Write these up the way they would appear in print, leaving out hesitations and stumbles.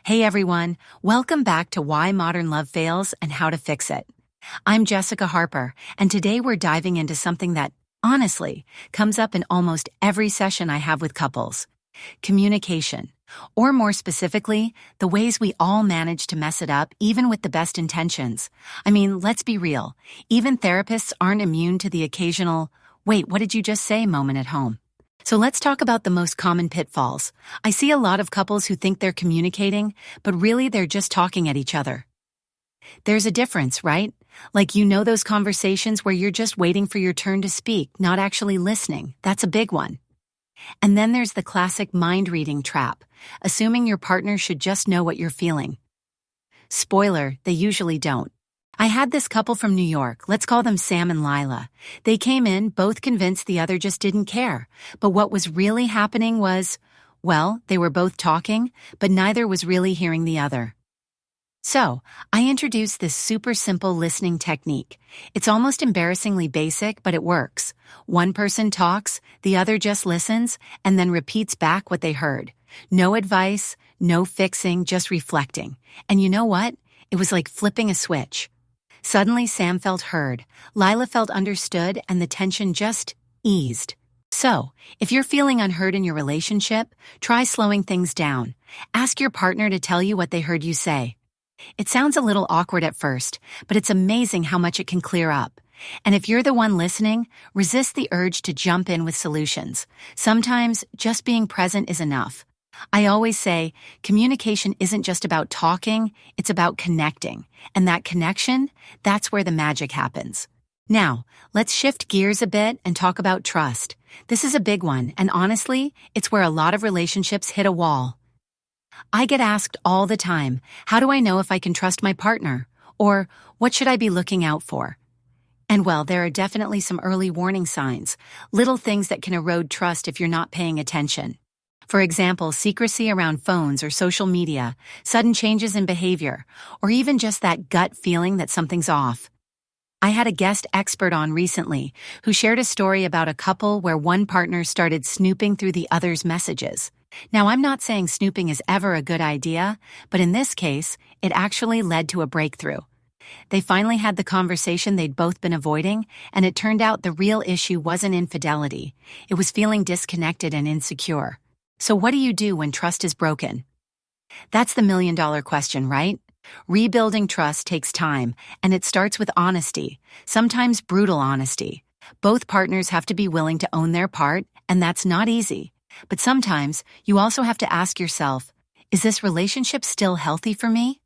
Hey everyone, welcome back to Why Modern Love Fails and How to Fix It. I'm Jessica Harper, and today we're diving into something that, honestly, comes up in almost every session I have with couples. Communication. Or more specifically, the ways we all manage to mess it up even with the best intentions. I mean, let's be real. Even therapists aren't immune to the occasional, "Wait, what did you just say?" moment at home. So let's talk about the most common pitfalls. I see a lot of couples who think they're communicating, but really they're just talking at each other. There's a difference, right? Like those conversations where you're just waiting for your turn to speak, not actually listening. That's a big one. And then there's the classic mind-reading trap, assuming your partner should just know what you're feeling. Spoiler, they usually don't. I had this couple from New York, let's call them Sam and Lila. They came in, both convinced the other just didn't care. But what was really happening was, well, they were both talking, but neither was really hearing the other. So, I introduced this super simple listening technique. It's almost embarrassingly basic, but it works. One person talks, the other just listens, and then repeats back what they heard. No advice, no fixing, just reflecting. And you know what? It was like flipping a switch. Suddenly, Sam felt heard, Lila felt understood, and the tension just eased. So, if you're feeling unheard in your relationship, try slowing things down. Ask your partner to tell you what they heard you say. It sounds a little awkward at first, but it's amazing how much it can clear up. And if you're the one listening, resist the urge to jump in with solutions. Sometimes, just being present is enough. I always say, communication isn't just about talking, it's about connecting. And that connection, that's where the magic happens. Now, let's shift gears a bit and talk about trust. This is a big one, and honestly, it's where a lot of relationships hit a wall. I get asked all the time, how do I know if I can trust my partner? Or, what should I be looking out for? And well, there are definitely some early warning signs, little things that can erode trust if you're not paying attention. For example, secrecy around phones or social media, sudden changes in behavior, or even just that gut feeling that something's off. I had a guest expert on recently who shared a story about a couple where one partner started snooping through the other's messages. Now, I'm not saying snooping is ever a good idea, but in this case, it actually led to a breakthrough. They finally had the conversation they'd both been avoiding, and it turned out the real issue wasn't infidelity. It was feeling disconnected and insecure. So what do you do when trust is broken? That's the million-dollar question, right? Rebuilding trust takes time, and it starts with honesty, sometimes brutal honesty. Both partners have to be willing to own their part, and that's not easy. But sometimes, you also have to ask yourself, is this relationship still healthy for me?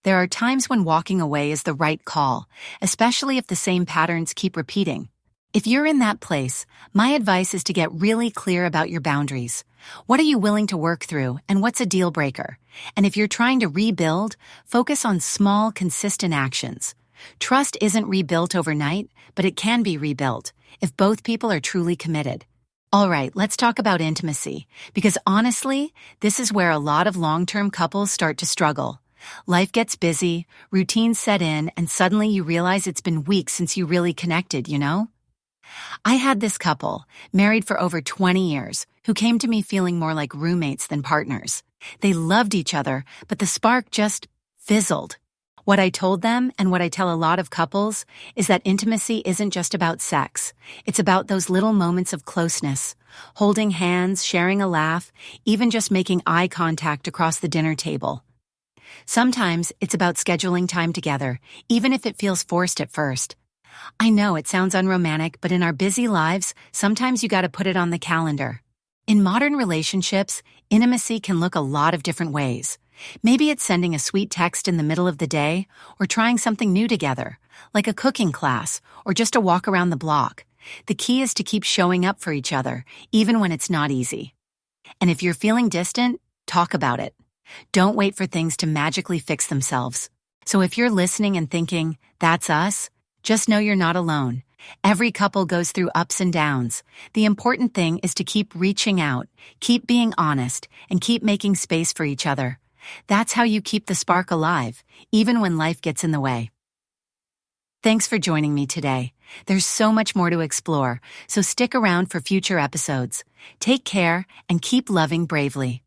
There are times when walking away is the right call, especially if the same patterns keep repeating. If you're in that place, my advice is to get really clear about your boundaries. What are you willing to work through, and what's a deal breaker? And if you're trying to rebuild, focus on small, consistent actions. Trust isn't rebuilt overnight, but it can be rebuilt if both people are truly committed. All right, let's talk about intimacy, because honestly, this is where a lot of long-term couples start to struggle. Life gets busy, routines set in, and suddenly you realize it's been weeks since you really connected, you know? I had this couple, married for over 20 years, who came to me feeling more like roommates than partners. They loved each other, but the spark just fizzled. What I told them, and what I tell a lot of couples, is that intimacy isn't just about sex. It's about those little moments of closeness, holding hands, sharing a laugh, even just making eye contact across the dinner table. Sometimes it's about scheduling time together, even if it feels forced at first. I know it sounds unromantic, but in our busy lives, sometimes you gotta put it on the calendar. In modern relationships, intimacy can look a lot of different ways. Maybe it's sending a sweet text in the middle of the day, or trying something new together, like a cooking class, or just a walk around the block. The key is to keep showing up for each other, even when it's not easy. And if you're feeling distant, talk about it. Don't wait for things to magically fix themselves. So if you're listening and thinking, that's us, just know you're not alone. Every couple goes through ups and downs. The important thing is to keep reaching out, keep being honest, and keep making space for each other. That's how you keep the spark alive, even when life gets in the way. Thanks for joining me today. There's so much more to explore, so stick around for future episodes. Take care and keep loving bravely.